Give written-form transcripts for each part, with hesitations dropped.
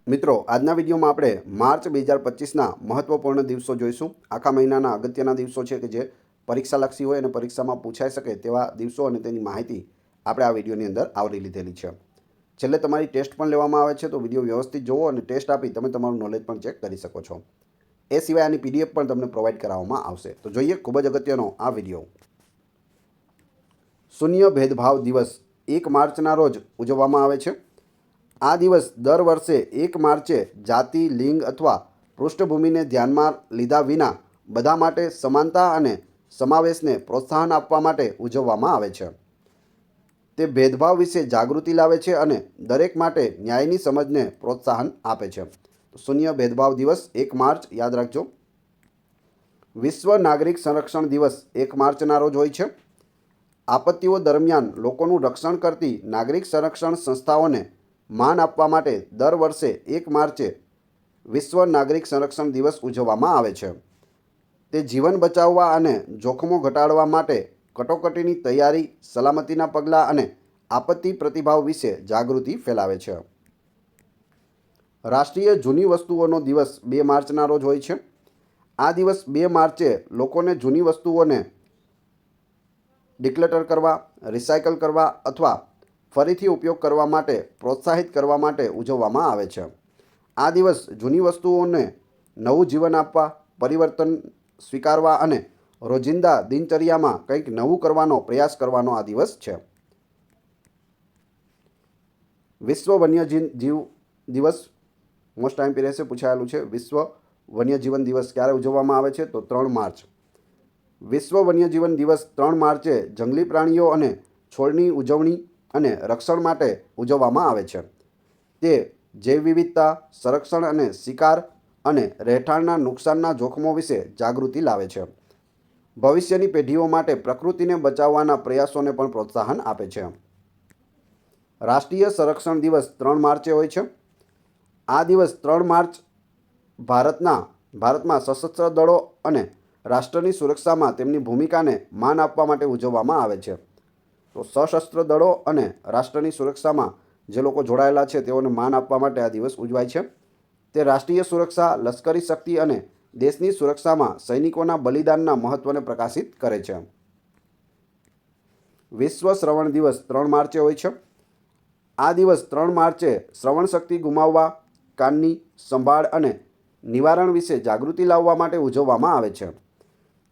મિત્રો, આજના વિડીયોમાં આપણે માર્ચ 2025ના મહત્વપૂર્ણ દિવસો જોઈશું। આખા મહિનાના અગત્યના દિવસો છે કે જે પરીક્ષાલક્ષી હોય અને પરીક્ષામાં પૂછાઈ શકે તેવા દિવસો અને તેની માહિતી આપણે આ વિડીયોની અંદર આવરી લીધેલી છે। છેલ્લે તમારી ટેસ્ટ પણ લેવામાં આવે છે, તો વિડીયો વ્યવસ્થિત જુઓ અને ટેસ્ટ આપી તમે તમારું નોલેજ પણ ચેક કરી શકો છો। એ સિવાય આની પીડીએફ પણ તમને પ્રોવાઈડ કરાવવામાં આવશે। તો જોઈએ ખૂબ જ અગત્યનો આ વિડીયો। શૂન્ય ભેદભાવ દિવસ 1 માર્ચના રોજ ઉજવવામાં આવે છે। આ દિવસ દર વર્ષે 1 માર્ચે જાતિ, લિંગ અથવા પૃષ્ઠભૂમિને ધ્યાનમાં લીધા વિના બધા માટે સમાનતા અને સમાવેશને પ્રોત્સાહન આપવા માટે ઉજવવામાં આવે છે। તે ભેદભાવ વિશે જાગૃતિ લાવે છે અને દરેક માટે ન્યાયની સમજને પ્રોત્સાહન આપે છે। શૂન્ય ભેદભાવ દિવસ 1 માર્ચ યાદ રાખજો। વિશ્વ નાગરિક સંરક્ષણ દિવસ 1 માર્ચના રોજ હોય છે। આપત્તિઓ દરમિયાન લોકોનું રક્ષણ કરતી નાગરિક સંરક્ષણ સંસ્થાઓને માન આપવા માટે દર વર્ષે 1 માર્ચે વિશ્વ નાગરિક સંરક્ષણ દિવસ ઉજવવામાં આવે છે। તે જીવન બચાવવા અને જોખમો ઘટાડવા માટે કટોકટીની તૈયારી, સલામતીના પગલાં અને આપત્તિ પ્રતિભાવ વિશે જાગૃતિ ફેલાવે છે। રાષ્ટ્રીય જૂની વસ્તુઓનો દિવસ 2 માર્ચના રોજ હોય છે। આ દિવસ 2 માર્ચે લોકોને જૂની વસ્તુઓને ડિક્લટર કરવા, રિસાયકલ કરવા અથવા ફરીથી ઉપયોગ કરવા માટે પ્રોત્સાહિત કરવા માટે ઉજવવામાં આવે છે। આ દિવસ જૂની વસ્તુઓને નવું જીવન આપવા, પરિવર્તન સ્વીકારવા અને રોજિંદા દિનચર્યામાં કંઈક નવું કરવાનો પ્રયાસ કરવાનો આ દિવસ છે। વિશ્વ વન્યજીવ દિવસ મોસ્ટ ટાઈમ પી રહેશે, પૂછાયેલું છે। વિશ્વ વન્યજીવન દિવસ ક્યારે ઉજવવામાં આવે છે? તો 3 માર્ચ। વિશ્વ વન્યજીવન દિવસ 3 માર્ચે જંગલી પ્રાણીઓ અને છોડની ઉજવણી અને રક્ષણ માટે ઉજવવામાં આવે છે। તે જૈવ વિવિધતા, સંરક્ષણ અને શિકાર અને રહેઠાણના નુકસાનના જોખમો વિશે જાગૃતિ લાવે છે। ભવિષ્યની પેઢીઓ માટે પ્રકૃતિને બચાવવાના પ્રયાસોને પણ પ્રોત્સાહન આપે છે। રાષ્ટ્રીય સંરક્ષણ દિવસ 3 માર્ચે હોય છે। આ દિવસ 3 માર્ચ ભારતમાં સશસ્ત્ર દળો અને રાષ્ટ્રની સુરક્ષામાં તેમની ભૂમિકાને માન આપવા માટે ઉજવવામાં આવે છે। તો સશસ્ત્ર દળો અને રાષ્ટ્રની સુરક્ષામાં જે લોકો જોડાયેલા છે તેઓને માન આપવા માટે આ દિવસ ઉજવાય છે। તે રાષ્ટ્રીય સુરક્ષા, લશ્કરી શક્તિ અને દેશની સુરક્ષામાં સૈનિકોના બલિદાનના મહત્વને પ્રકાશિત કરે છે। વિશ્વ શ્રવણ દિવસ 3 માર્ચે હોય છે। આ દિવસ 3 માર્ચે શ્રવણ શક્તિ ગુમાવવા, કાનની સંભાળ અને નિવારણ વિશે જાગૃતિ લાવવા માટે ઉજવવામાં આવે છે।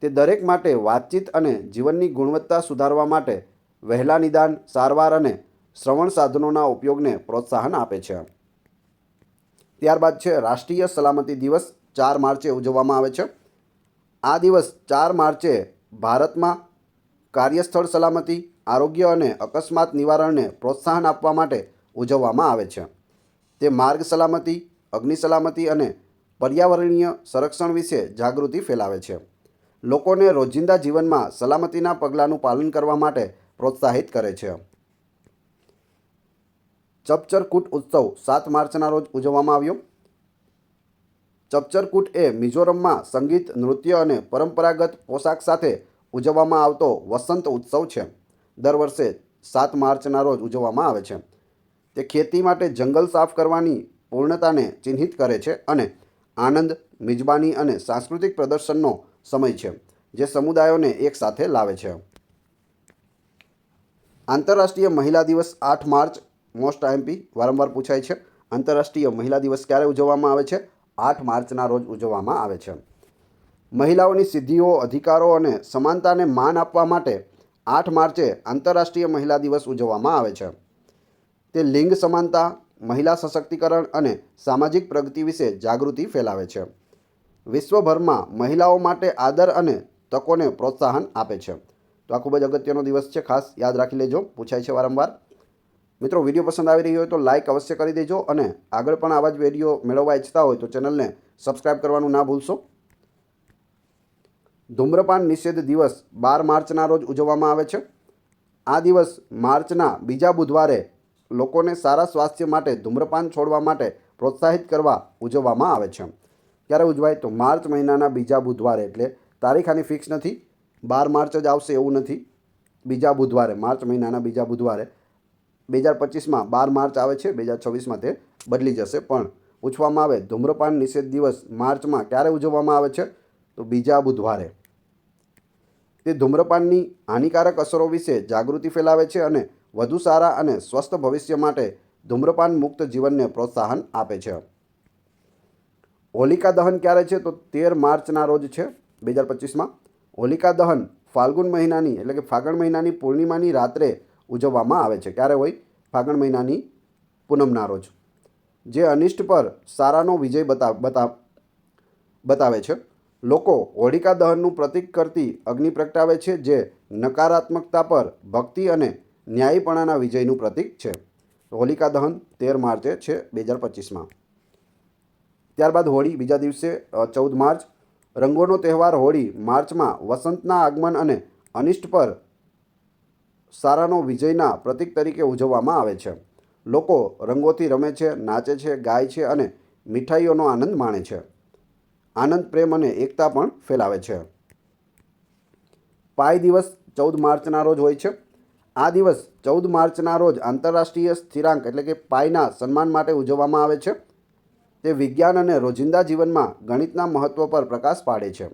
તે દરેક માટે વાતચીત અને જીવનની ગુણવત્તા સુધારવા માટે વહેલા નિદાન, સારવાર અને શ્રવણ સાધનોના ઉપયોગને પ્રોત્સાહન આપે છે। ત્યારબાદ છે રાષ્ટ્રીય સલામતી દિવસ 4 માર્ચે ઉજવવામાં આવે છે। આ દિવસ 4 માર્ચે ભારતમાં કાર્યસ્થળ સલામતી, આરોગ્ય અને અકસ્માત નિવારણને પ્રોત્સાહન આપવા માટે ઉજવવામાં આવે છે। તે માર્ગ સલામતી, અગ્નિ સલામતી અને પર્યાવરણીય સંરક્ષણ વિશે જાગૃતિ ફેલાવે છે। લોકોને રોજિંદા જીવનમાં સલામતીના પગલાંનું પાલન કરવા માટે પ્રોત્સાહિત કરે છે। ચપચરકૂટ ઉત્સવ 7 માર્ચના રોજ ઉજવવામાં આવ્યો। ચપચરકૂટ એ મિઝોરમમાં સંગીત, નૃત્ય અને પરંપરાગત પોશાક સાથે ઉજવવામાં આવતો વસંત ઉત્સવ છે। દર વર્ષે 7 માર્ચના રોજ ઉજવવામાં આવે છે। તે ખેતી માટે જંગલ સાફ કરવાની પૂર્ણતાને ચિહ્નિત કરે છે અને આનંદ, મિજબાની અને સાંસ્કૃતિક પ્રદર્શનનો સમય છે જે સમુદાયોને એક સાથે લાવે છે। આંતરરાષ્ટ્રીય મહિલા દિવસ 8 માર્ચ મોસ્ટ આઈએમપી વારંવાર પૂછાય છે। આંતરરાષ્ટ્રીય મહિલા દિવસ ક્યારે ઉજવવામાં આવે છે? 8 માર્ચના રોજ ઉજવવામાં આવે છે। મહિલાઓની સિદ્ધિઓ, અધિકારો અને સમાનતાને માન આપવા માટે 8 માર્ચે આંતરરાષ્ટ્રીય મહિલા દિવસ ઉજવવામાં આવે છે। તે લિંગ સમાનતા, મહિલા સશક્તિકરણ અને સામાજિક પ્રગતિ વિશે જાગૃતિ ફેલાવે છે। વિશ્વભરમાં મહિલાઓ માટે આદર અને તકોને પ્રોત્સાહન આપે છે। તો આ ખૂબ જ અગત્યનો દિવસ છે, ખાસ યાદ રાખી લેજો, પૂછાય છે વારંવાર। મિત્રો, વિડીયો પસંદ આવી રહ્યો હોય તો લાઇક અવશ્ય કરી દેજો અને આગળ પણ આવા જ વિડીયો મેળવવા ઈચ્છતા હોય તો ચેનલને સબસ્ક્રાઈબ કરવાનું ના ભૂલશો। ધૂમ્રપાન નિષેધ દિવસ 12 માર્ચના રોજ ઉજવવામાં આવે છે। આ દિવસ માર્ચના બીજા બુધવારે લોકોને સારા સ્વાસ્થ્ય માટે ધૂમ્રપાન છોડવા માટે પ્રોત્સાહિત કરવા ઉજવવામાં આવે છે। ક્યારે ઉજવાય? તો માર્ચ મહિનાના બીજા બુધવારે, એટલે તારીખ આની ફિક્સ નથી, 12 માર્ચ જ આવશે એવું નથી, બીજા બુધવારે, માર્ચ મહિનાના બીજા બુધવારે। 2025માં 12 માર્ચ આવે છે, 2026માં તે બદલી જશે, પણ પૂછવામાં આવે ધૂમ્રપાન નિષેધ દિવસ માર્ચમાં ક્યારે ઉજવવામાં આવે છે? તો બીજા બુધવારે. તે ધૂમ્રપાનની હાનિકારક અસરો વિશે જાગૃતિ ફેલાવે છે અને વધુ સારા અને સ્વસ્થ ભવિષ્ય માટે ધૂમ્રપાન મુક્ત જીવનને પ્રોત્સાહન આપે છે. હોલિકા દહન ક્યારે છે? તો 13 માર્ચના રોજ છે 2025માં. હોલિકા દહન ફાલ્ગુન મહિનાની એટલે કે ફાગણ મહિનાની પૂર્ણિમાની રાત્રે ઉજવવામાં આવે છે. ક્યારે હોય? ફાગણ મહિનાની પૂનમના રોજ. જે અનિષ્ટ પર સારાનો વિજય બતાવે છે. લોકો હોલિકા દહનનું પ્રતીક કરતી અગ્નિ પ્રગટાવે છે, જે નકારાત્મકતા પર ભક્તિ અને ન્યાયીપણાના વિજયનું પ્રતીક છે. હોલિકા દહન 13 માર્ચે છે 2025માં. ત્યારબાદ હોળી બીજા દિવસે 14 માર્ચ. રંગોનો તહેવાર હોળી માર્ચમાં વસંતના આગમન અને અનિષ્ટ પર સારાનો વિજયના પ્રતીક તરીકે ઉજવવામાં આવે છે. લોકો રંગોથી રમે છે, નાચે છે, ગાય છે અને મીઠાઈઓનો આનંદ માણે છે. આનંદ, પ્રેમ અને એકતા પણ ફેલાવે છે. પાય દિવસ 14 માર્ચના રોજ હોય છે. આ દિવસ 14 માર્ચના રોજ આંતરરાષ્ટ્રીય સ્થિરાંક એટલે કે પાયના સન્માન માટે ઉજવવામાં આવે છે. તે વિજ્ઞાન અને રોજિંદા જીવનમાં ગણિતના મહત્ત્વ પર પ્રકાશ પાડે છે,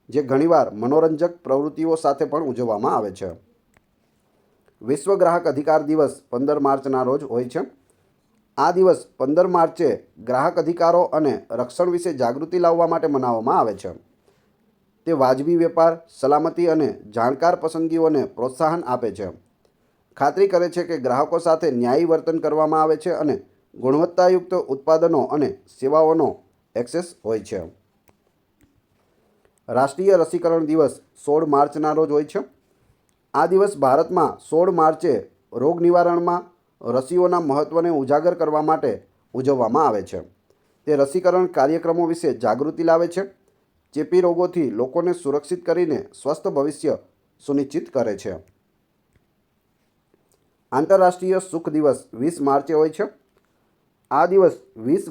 જે ઘણીવાર મનોરંજક પ્રવૃત્તિઓ સાથે પણ ઉજવવામાં આવે છે. વિશ્વ ગ્રાહક અધિકાર દિવસ 15 માર્ચના રોજ હોય છે. આ દિવસ 15 માર્ચે ગ્રાહક અધિકારો અને રક્ષણ વિશે જાગૃતિ લાવવા માટે મનાવવામાં આવે છે. તે વાજબી વેપાર, સલામતી અને જાણકાર પસંદગીઓને પ્રોત્સાહન આપે છે. ખાતરી કરે છે કે ગ્રાહકો સાથે ન્યાયી વર્તન કરવામાં આવે છે અને ગુણવત્તાયુક્ત ઉત્પાદનો અને સેવાઓનો એક્સેસ હોય છે. રાષ્ટ્રીય રસીકરણ દિવસ 16 માર્ચના રોજ હોય છે. આ દિવસ ભારતમાં 16 માર્ચે રોગ નિવારણમાં રસીઓના મહત્ત્વને ઉજાગર કરવા માટે ઉજવવામાં આવે છે. તે રસીકરણ કાર્યક્રમો વિશે જાગૃતિ લાવે છે, ચેપી રોગોથી લોકોને સુરક્ષિત કરીને સ્વસ્થ ભવિષ્ય સુનિશ્ચિત કરે છે. આંતરરાષ્ટ્રીય સુખ દિવસ 20 માર્ચે હોય છે. આ દિવસ 20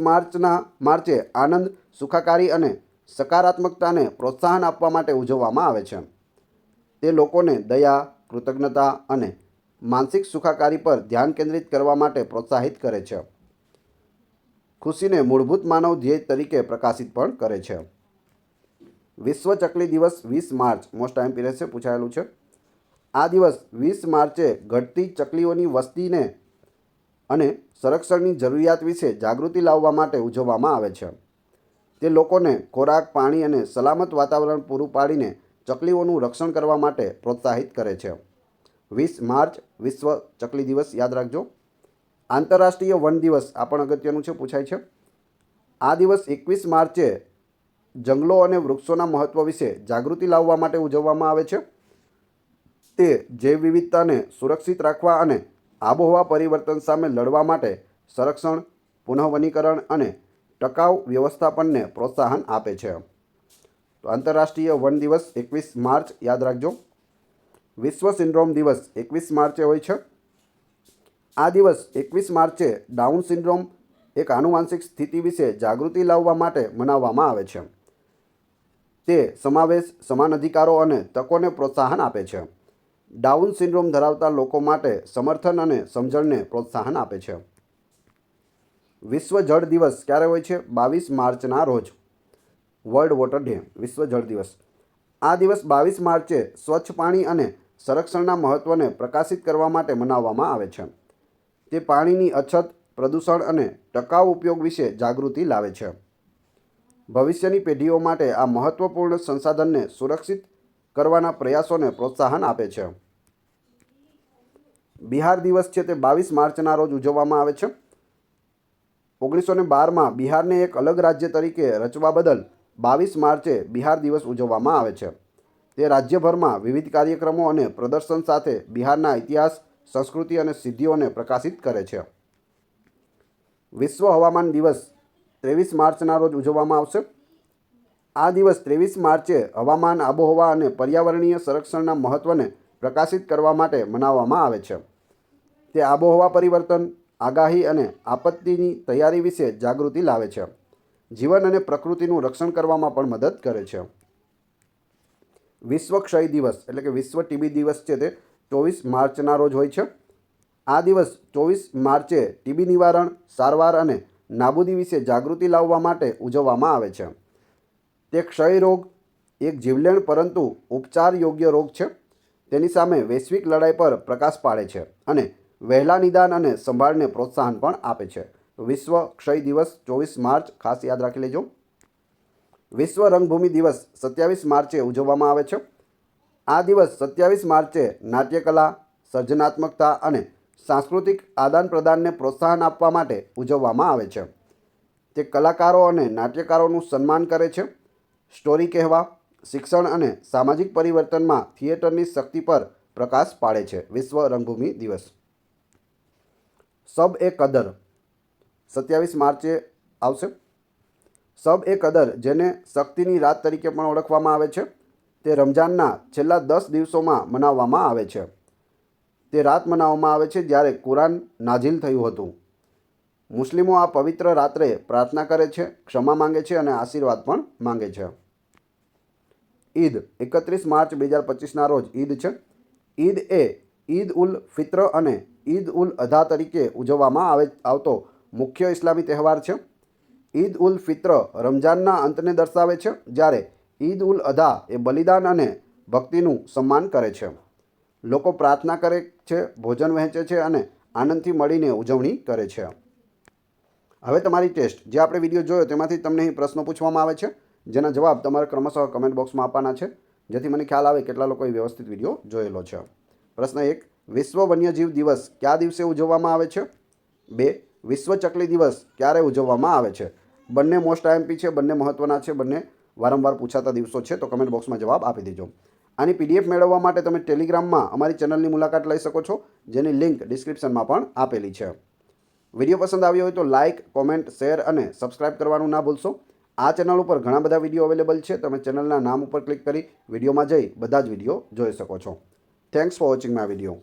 માર્ચે આનંદ, સુખાકારી અને સકારાત્મકતાને પ્રોત્સાહન આપવા માટે ઉજવવામાં આવે છે. તે લોકોને દયા, કૃતજ્ઞતા અને માનસિક સુખાકારી પર ધ્યાન કેન્દ્રિત કરવા માટે પ્રોત્સાહિત કરે છે. ખુશીને મૂળભૂત માનવ ધ્યેય તરીકે પ્રકાશિત પણ કરે છે. વિશ્વ ચકલી દિવસ 20 માર્ચ મોસ્ટ આઈએમપી રહેશે, પૂછાયેલું છે. આ દિવસ 20 માર્ચે ઘટતી ચકલીઓની વસ્તીને અને સંરક્ષણની જરૂરિયાત વિશે જાગૃતિ લાવવા માટે ઉજવવામાં આવે છે. તે લોકોને ખોરાક, પાણી અને સલામત વાતાવરણ પૂરું પાડીને ચકલીઓનું રક્ષણ કરવા માટે પ્રોત્સાહિત કરે છે. 20 માર્ચ વિશ્વ ચકલી દિવસ યાદ રાખજો. આંતરરાષ્ટ્રીય વન દિવસ આ પણ અગત્યનું છે, પૂછાય છે. આ દિવસ 21 માર્ચે જંગલો અને વૃક્ષોના મહત્ત્વ વિશે જાગૃતિ લાવવા માટે ઉજવવામાં આવે છે. તે જૈવ વિવિધતાને સુરક્ષિત રાખવા અને આબોહવા પરિવર્તન સામે લડવા માટે સંરક્ષણ, પુનઃવનીકરણ અને ટકાઉ વ્યવસ્થાપનને પ્રોત્સાહન આપે છે. તો આંતરરાષ્ટ્રીય વન દિવસ 21 માર્ચ યાદ રાખજો. વિશ્વ સિન્ડ્રોમ દિવસ 21 માર્ચે હોય છે. આ દિવસ 21 માર્ચે ડાઉન સિન્ડ્રોમ, એક આનુવાંશિક સ્થિતિ વિશે જાગૃતિ લાવવા માટે મનાવવામાં આવે છે. તે સમાવેશ, સમાન અધિકારો અને તકોને પ્રોત્સાહન આપે છે. ડાઉન સિન્ડ્રોમ ધરાવતા લોકો માટે સમર્થન અને સમજણને પ્રોત્સાહન આપે છે. વિશ્વ જળ દિવસ ક્યારે હોય છે? 22 માર્ચના રોજ. વર્લ્ડ વોટર ડે, વિશ્વ જળ દિવસ. આ દિવસ 22 માર્ચે સ્વચ્છ પાણી અને સંરક્ષણના મહત્ત્વને પ્રકાશિત કરવા માટે મનાવવામાં આવે છે. તે પાણીની અછત, પ્રદૂષણ અને ટકાઉ ઉપયોગ વિશે જાગૃતિ લાવે છે. ભવિષ્યની પેઢીઓ માટે આ મહત્ત્વપૂર્ણ સંસાધનને સુરક્ષિત કરવાના પ્રયાસોને પ્રોત્સાહન આપે છે. બિહાર દિવસ છે તે 22 માર્ચના રોજ ઉજવવામાં આવે છે. 1912માં બિહારને એક અલગ રાજ્ય તરીકે રચવા બદલ 22 માર્ચે બિહાર દિવસ ઉજવવામાં આવે છે. તે રાજ્યભરમાં વિવિધ કાર્યક્રમો અને પ્રદર્શન સાથે બિહારના ઇતિહાસ, સંસ્કૃતિ અને સિદ્ધિઓને પ્રકાશિત કરે છે. વિશ્વ હવામાન દિવસ 23 માર્ચના રોજ ઉજવવામાં આવશે. આ દિવસ 23 માર્ચે હવામાન, આબોહવા અને પર્યાવરણીય સંરક્ષણના મહત્ત્વને પ્રકાશિત કરવા માટે મનાવવામાં આવે છે. તે આબોહવા પરિવર્તન, આગાહી અને આપત્તિની તૈયારી વિશે જાગૃતિ લાવે છે. જીવન અને પ્રકૃતિનું રક્ષણ કરવામાં પણ મદદ કરે છે. વિશ્વ ક્ષય દિવસ એટલે કે વિશ્વ ટીબી દિવસ છે તે 24 માર્ચના રોજ હોય છે. આ દિવસ 24 માર્ચે ટીબી નિવારણ, સારવાર અને નાબૂદી વિશે જાગૃતિ લાવવા માટે ઉજવવામાં આવે છે. તે ક્ષય રોગ એક જીવલેણ પરંતુ ઉપચાર યોગ્ય રોગ છે. તેની સામે વૈશ્વિક લડાઈ પર પ્રકાશ પાડે છે અને વહેલા નિદાન અને સંભાળને પ્રોત્સાહન પણ આપે છે. વિશ્વ ક્ષય દિવસ 24 માર્ચ ખાસ યાદ રાખી લેજો. વિશ્વ રંગભૂમિ દિવસ 27 માર્ચે ઉજવવામાં આવે છે. આ દિવસ 27 માર્ચે નાટ્યકલા, સર્જનાત્મકતા અને સાંસ્કૃતિક આદાન પ્રદાનને પ્રોત્સાહન આપવા માટે ઉજવવામાં આવે છે. તે કલાકારો અને નાટ્યકારોનું સન્માન કરે છે. સ્ટોરી કહેવા, શિક્ષણ અને સામાજિક પરિવર્તનમાં થિયેટરની શક્તિ પર પ્રકાશ પાડે છે. વિશ્વ રંગભૂમિ દિવસ. સબ એ કદર 27 માર્ચે આવશે. સબ એ કદર, જેને શક્તિની રાત તરીકે પણ ઓળખવામાં આવે છે, તે રમજાનના છેલ્લા 10 દિવસોમાં મનાવવામાં આવે છે. તે રાત મનાવવામાં આવે છે જ્યારે કુરાન નાઝિલ થયું હતું. મુસ્લિમો આ પવિત્ર રાત્રે પ્રાર્થના કરે છે, ક્ષમા માંગે છે અને આશીર્વાદ પણ માંગે છે. ઈદ 31 માર્ચ 2025ના રોજ ઈદ છે. ઈદ એ ઈદ ઉલ ફિત્ર અને ઈદ ઉલ અધા તરીકે ઉજવવામાં આવતો મુખ્ય ઇસ્લામી તહેવાર છે. ઈદ ઉલ ફિત્ર રમજાનના અંતને દર્શાવે છે, જ્યારે ઈદ ઉલ અધા એ બલિદાન અને ભક્તિનું સન્માન કરે છે. લોકો પ્રાર્થના કરે છે, ભોજન વહેંચે છે અને આનંદથી મળીને ઉજવણી કરે છે. હવે તમારી ટેસ્ટ. જે આપણે વિડીયો જોયો તેમાંથી તમને અહીં પ્રશ્નો પૂછવામાં આવે છે, જેના જવાબ તમારે ક્રમશઃ કમેન્ટ બોક્સમાં આપવાના છે, જેથી મને ખ્યાલ આવે કેટલા લોકોએ વ્યવસ્થિત વિડીયો જોયેલો છે. પ્રશ્ન 1. વિશ્વ વન્યજીવ દિવસ કયા દિવસે ઉજવવામાં આવે છે? 2. વિશ્વ ચકલી દિવસ ક્યારે ઉજવવામાં આવે છે? બંને મોસ્ટ આઈએમપી છે, બંને મહત્ત્વના છે, બંને વારંવાર પૂછાતા દિવસો છે, તો કમેન્ટ બોક્સમાં જવાબ આપી દેજો. આની PDF મેળવવા માટે તમે ટેલિગ્રામમાં અમારી ચેનલની મુલાકાત લઈ શકો છો, જેની લિંક ડિસ્ક્રિપ્શનમાં પણ આપેલી છે. વિડીયો પસંદ આવ્યો હોય તો લાઇક, કોમેન્ટ, શેર અને સબસ્ક્રાઇબ કરવાનું ના ભૂલશો. આ ચેનલ ઉપર ઘણા બધા વિડીયો અવેલેબલ છે. તમે ચેનલના નામ ઉપર ક્લિક કરી વિડીયોમાં જઈ બધા જ વિડીયો જોઈ શકો છો. Thanks for watching my video.